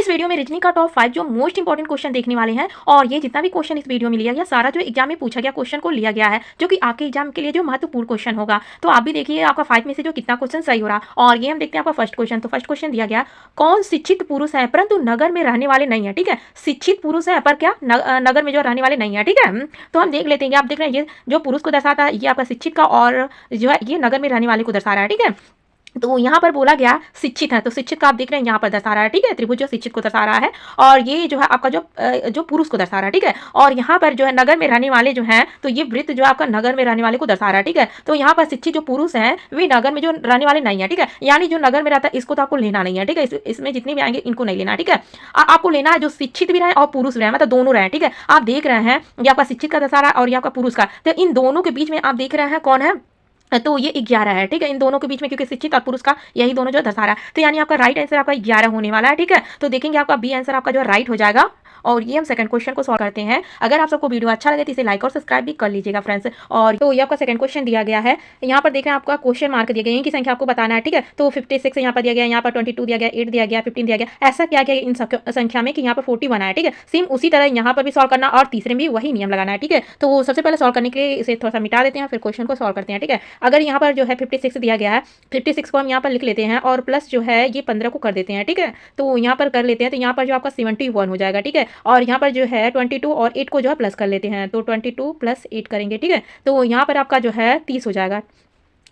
इस वीडियो में रीजनिंग का टॉप 5 जो मोस्ट इंपॉर्टेंट क्वेश्चन देखने वाले हैं और ये जितना भी क्वेश्चन इस वीडियो में लिया गया सारा जो एग्जाम में पूछा गया क्वेश्चन को लिया गया है जो कि आपके एग्जाम के लिए जो महत्वपूर्ण क्वेश्चन होगा। तो आप भी देखिए आपका 5 में से जो कितना क्वेश्चन सही हो रहा। और ये हम देखते हैं आपका फर्स्ट क्वेश्चन। तो फर्स्ट क्वेश्चन दिया गया, कौन शिक्षित पुरुष है परंतु नगर में रहने वाले नहीं है। ठीक है, शिक्षित पुरुष है पर क्या नगर में जो रहने वाले नहीं है। ठीक है, तो हम देख लेते हैं। आप देख रहे हैं ये जो पुरुष को दर्शाता है ये आपका शिक्षित का और जो है ये नगर में रहने वाले को दर्शा रहा है। ठीक है, तो यहाँ पर बोला गया शिक्षित है, तो शिक्षित का आप देख रहे हैं यहाँ पर दर्शा रहा है। ठीक है, त्रिभुज जो शिक्षित को दर्शा रहा है और ये जो है आपका जो पुरुष को दर्शा रहा है। ठीक है, और यहाँ पर जो है नगर में रहने वाले जो हैं तो ये वृत्त जो आपका नगर में रहने वाले को दर्शा रहा है। ठीक है, तो यहाँ पर शिक्षित जो पुरुष हैं वे नगर में जो रहने वाले नहीं है। ठीक है, यानी जो नगर में रहता है इसको तो आपको लेना नहीं है। ठीक है, इसमें जितने भी आएंगे इनको नहीं लेना। ठीक है, आपको लेना है जो शिक्षित भी रहे और पुरुष भी रहे, मतलब दोनों रहे। ठीक है, आप देख रहे हैं ये आपका शिक्षित का दर्शा रहा है और ये आपका पुरुष का, तो इन दोनों के बीच में आप देख रहे हैं कौन है, तो ये 11 है। ठीक है, इन दोनों के बीच में क्योंकि शिक्षित और पुरुष का यही दोनों जो दर्शा रहा है, तो यानी आपका राइट आंसर आपका 11 होने वाला है। ठीक है, तो देखेंगे आपका बी आंसर आपका जो राइट हो जाएगा। और ये हम सेकंड क्वेश्चन को सॉल्व करते हैं। अगर आप सबको वीडियो अच्छा लगे तो इसे लाइक और सब्सक्राइब भी कर लीजिएगा फ्रेंड्स। और तो ये आपका सेकंड क्वेश्चन दिया गया है, यहाँ पर देख रहे हैं आपका क्वेश्चन मार्क दिया गया, इनकी संख्या आपको बताना है। ठीक है, तो 56 यहाँ पर दिया गया, यहाँ पर 22 दिया गया, 8 दिया गया, 15 दिया गया। ऐसा क्या क्या इन संख्या में कि यहाँ पर 41 है। ठीक है, सेम उसी तरह यहाँ पर भी सॉल्व करना और तीसरे में भी वही नियम लगाना है। ठीक है, तो सबसे पहले सॉल्व करने के लिए इसे थोड़ा सा मिटा देते हैं फिर क्वेश्चन को सॉल्व करते हैं। ठीक है, अगर यहाँ पर जो है 56 दिया गया है, 56 को हम यहाँ पर लिख लेते हैं और प्लस जो है ये 15 को कर देते हैं। ठीक है, तो यहाँ पर कर लेते हैं, तो यहाँ पर जो आपका 71 हो जाएगा। ठीक है, और यहाँ पर जो है 22 और 8 को जो है प्लस कर लेते हैं, तो 22 + 8 करेंगे। ठीक है, तो यहाँ पर आपका जो है 30 हो जाएगा।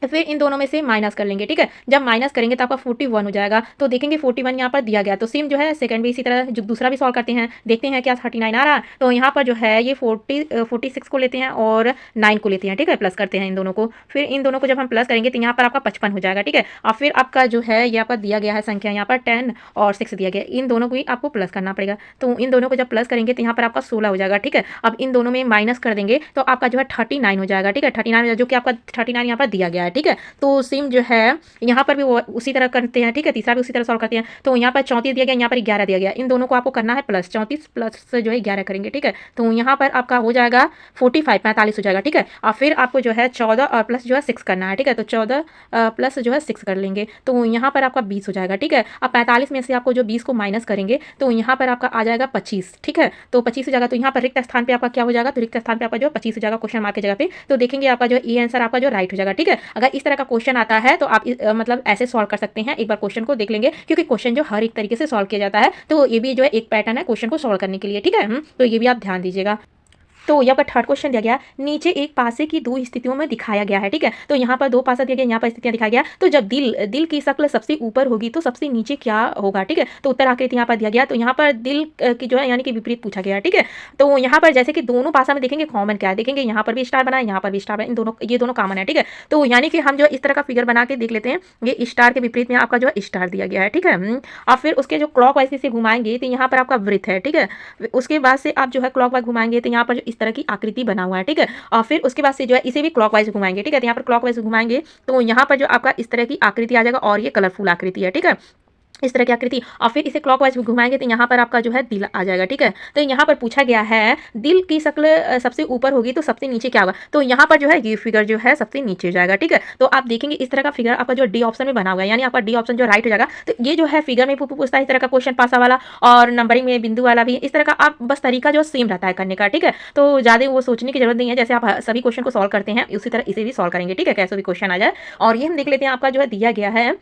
फिर इन दोनों में से माइनस कर लेंगे। ठीक है, जब माइनस करेंगे तो आपका 41 हो जाएगा। तो देखेंगे 41 यहाँ पर दिया गया, तो सेम जो है सेकंड भी इसी तरह जो दूसरा भी सॉल्व करते हैं, देखते हैं क्या 39 आ रहा है। तो यहाँ पर जो है ये 46 को लेते हैं और 9 को लेते हैं। ठीक है, प्लस करते हैं इन दोनों को। फिर इन दोनों को जब हम प्लस करेंगे तो यहाँ पर आपका 55 हो जाएगा। ठीक है, और फिर आपका जो है यहाँ पर दिया गया है संख्या, यहाँ पर 10 और 6 दिया गया, इन दोनों को ही आपको प्लस करना पड़ेगा। तो इन दोनों को जब प्लस करेंगे तो यहाँ पर आपका 16 हो जाएगा। ठीक है, अब इन दोनों में माइनस कर देंगे तो आपका जो है 39 हो जाएगा। ठीक है, 39 जो कि आपका 39 यहाँ पर दिया गया है। ठीक है, तो सेम जो है यहाँ पर भी वो उसी तरह करते हैं। ठीक है, तीसरा भी उसी तरह सॉल्व करते हैं। तो यहाँ पर 34 दिया गया, यहाँ पर 11 दिया गया, इन दोनों को आपको करना है प्लस, 34 प्लस जो है 11 करेंगे। ठीक है, तो यहाँ पर आपका हो जाएगा 45 हो जाएगा। ठीक है, और फिर आपको जो है 14 और प्लस जो है 6 करना है। ठीक है, तो 14 प्लस जो है 6 कर लेंगे, तो यहाँ पर आपका 20 हो जाएगा। ठीक है, अब 45 में से आपको जो 20 को माइनस करेंगे तो यहाँ पर आपका आ जाएगा 25। ठीक है, तो 25 हो जाएगा, तो यहाँ पर रिक्त स्थान पे आपका क्या हो जाएगा, तो रिक्त स्थान पे आपका जो 25 हो जाएगा क्वेश्चन मार्क की जगह पे। तो देखेंगे आपका जो ए आंसर आपका जो राइट हो जाएगा। ठीक है, अगर इस तरह का क्वेश्चन आता है तो आप मतलब ऐसे सॉल्व कर सकते हैं। एक बार क्वेश्चन को देख लेंगे क्योंकि क्वेश्चन जो हर एक तरीके से सॉल्व किया जाता है, तो ये भी जो है एक पैटर्न है क्वेश्चन को सॉल्व करने के लिए। ठीक है, तो ये भी आप ध्यान दीजिएगा। तो यहाँ पर थर्ड क्वेश्चन दिया गया, नीचे एक पासे की 2 स्थितियों में दिखाया गया है। ठीक है, तो यहाँ पर 2 पासा दिया गया, यहाँ पर स्थितियां दिखाया गया। तो जब दिल की शक्ल सबसे ऊपर होगी तो सबसे नीचे क्या होगा। ठीक है, तो उत्तर आकृति यहाँ पर दिया गया, तो यहाँ पर दिल की जो है यानी कि विपरीत पूछा गया। ठीक है, तो यहाँ पर जैसे कि दोनों पासा में देखेंगे कॉमन क्या है, देखेंगे यहाँ पर भी स्टार बना है, यहाँ पर भी स्टार बना, इन दोनों ये दोनों कॉमन है। ठीक है, तो यानी कि हम जो इस तरह का फिगर बना के देख लेते हैं, ये स्टार के विपरीत में आपका जो है स्टार दिया गया है। ठीक है, और फिर उसके जो क्लॉक वाइज से घुमाएंगे तो यहाँ पर आपका वृत्त है। ठीक है, उसके बाद से आप जो है क्लॉक वाइज घुमाएंगे तो यहाँ पर जो इस तरह की आकृति बना हुआ है। ठीक है, और फिर उसके बाद से जो है इसे भी क्लॉकवाइज घुमाएंगे। ठीक है, तो यहाँ पर क्लॉकवाइज घुमाएंगे तो यहाँ पर जो आपका इस तरह की आकृति आ जाएगा और ये कलरफुल आकृति है। ठीक है, इस तरह की आकृति, और फिर इसे क्लॉकवाइज घुमाएंगे तो यहाँ पर आपका जो है दिल आ जाएगा। ठीक है, तो यहाँ पर पूछा गया है दिल की शक्ल सबसे ऊपर होगी तो सबसे नीचे क्या होगा, तो यहाँ पर जो है ये फिगर जो है सबसे नीचे हो जाएगा। ठीक है, तो आप देखेंगे इस तरह का फिगर आपका जो डी ऑप्शन में बना हुआ है, यानी आपका डी ऑप्शन जो राइट हो जाएगा। तो ये जो है फिगर में पूछता है इस तरह का क्वेश्चन, पासा वाला और नंबरिंग में बिंदु वाला भी, इस तरह का आप बस तरीका जो सेम रहता है करने का। ठीक है, तो ज़्यादा वो सोचने की जरूरत नहीं है, जैसे आप सभी क्वेश्चन को सॉल्व करते हैं उसी तरह इसे भी सॉल्व करेंगे। ठीक है, कैसे भी क्वेश्चन आ जाए। और ये हम देख लेते हैं आपका जो है दिया गया है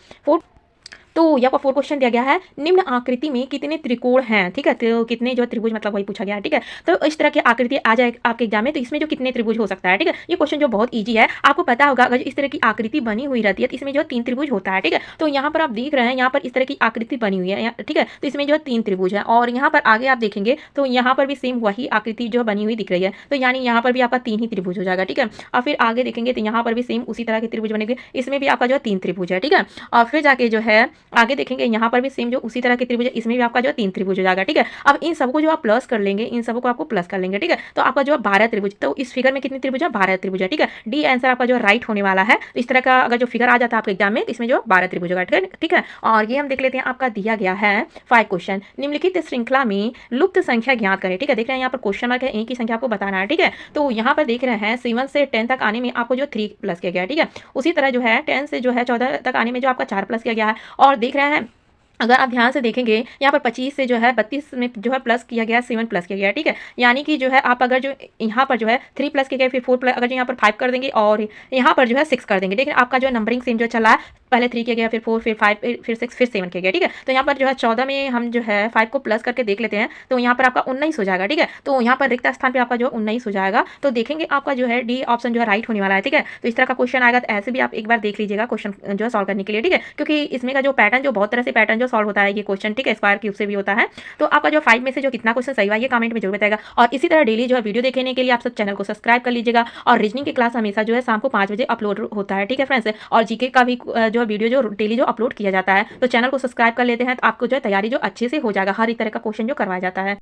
तो यहाँ पर 4 क्वेश्चन दिया गया है, निम्न आकृति में कितने त्रिकोण हैं। ठीक है, तो कितने जो त्रिभुज मतलब वही पूछा गया है। ठीक है, तो इस तरह की आकृति आ जाए आपके एग्जाम में तो इसमें जो कितने त्रिभुज हो सकता है। ठीक है, ये क्वेश्चन जो बहुत ईजी है, आपको पता होगा अगर इस तरह की आकृति बनी हुई रहती है तो इसमें जो 3 त्रिभुज होता है। ठीक है, तो यहाँ पर आप देख रहे हैं यहाँ पर इस तरह की आकृति बनी हुई है। ठीक है, तो इसमें जो है 3 त्रिभुज है और यहाँ पर आगे आप देखेंगे तो यहाँ पर भी सेम वही आकृति जो बनी हुई दिख रही है, तो यानी यहाँ पर भी आपका 3 ही त्रिभुज हो जाएगा। ठीक है, और फिर आगे देखेंगे तो यहाँ पर भी सेम उसी तरह के त्रिभुज बनेंगे, इसमें भी आपका जो है 3 त्रिभुज है। ठीक है, और फिर जाके जो है आगे देखेंगे यहाँ पर भी सेम जो उसी तरह के त्रिभुज है, इसमें भी आपका जो 3 त्रिभुज हो जाएगा। ठीक है, अब इन सबको जो आप प्लस कर लेंगे, इन सबको आपको प्लस कर लेंगे। ठीक है, तो आपका जो 12 त्रिभुज, तो इस फिगर में कितने त्रिभुज है, 12 त्रिभुज है। ठीक है, डी आंसर आपका जो राइट होने वाला है। तो इस तरह का अगर जो फिगर आ जाता है आपके एग्जाम में तो इसमें जो 12 त्रिभुज होगा। ठीक है, और ये हम देख लेते हैं आपका दिया गया है 5 क्वेश्चन, निम्नलिखित श्रृंखला में लुप्त संख्या ज्ञात करें। ठीक है, देख रहे हैं यहाँ पर क्वेश्चन मार्क है, एक ही संख्या आपको बताना है। ठीक है, तो यहाँ पर देख रहे हैं 7 से 10 तक आने में आपको जो 3 प्लस किया गया है। ठीक है, उसी तरह जो है 10 से जो है 14 तक आने में जो आपका 4 प्लस किया गया है, और देख रहे हैं अगर आप ध्यान से देखेंगे यहाँ पर 25 से जो है 32 में जो है प्लस किया गया, 7 प्लस किया गया है, ठीक है। यानी कि जो है आप अगर जो यहाँ पर जो है 3 प्लस किया गया, फिर 4 प्लस, अगर जो यहाँ पर 5 कर देंगे और यहाँ पर जो है 6 कर देंगे, ठीक है। आपका जो है नंबरिंग सेम जो चला है, पहले 3 किया गया, फिर 4, फिर 5, फिर 6, फिर 7 किया गया, ठीक है। तो यहाँ पर जो है 14 में हम जो है 5 को प्लस करके देख लेते हैं, तो यहाँ पर आपका 19 हो जाएगा, ठीक है। तो यहाँ पर रिक्त स्थान पे आपका जो 19 हो जाएगा। तो देखेंगे आपका जो है डी ऑप्शन जो है राइट होने वाला है, ठीक है। तो इस तरह का क्वेश्चन आएगा, तो ऐसे भी आप एक बार देख लीजिएगा क्वेश्चन जो है सॉल्व करने के लिए, ठीक है। क्योंकि इसमें का जो पैटर्न जो बहुत तरह से पैटर्न जो सॉल्व होता है ये क्वेश्चन, ठीक है, स्क्वायर क्यूब से भी होता है। तो आपका जो 5 में से जो कितना क्वेश्चन सही हुआ ये कमेंट में जरूर बताएगा। और इसी तरह डेली जो है वीडियो देखने के लिए आप सब चैनल को सब्सक्राइब कर लीजिएगा। और रीजनिंग की क्लास हमेशा जो है शाम को 5 बजे अपलोड होता है, ठीक है फ्रेंड्स। और जीके का भी जो वीडियो जो डेली जो अपलोड किया जाता है, तो चैनल को सब्सक्राइब कर लेते हैं, तो आपको जो है तैयारी जो अच्छे से हो जाएगा, हर एक तरह का क्वेश्चन जो करवाया जाता है।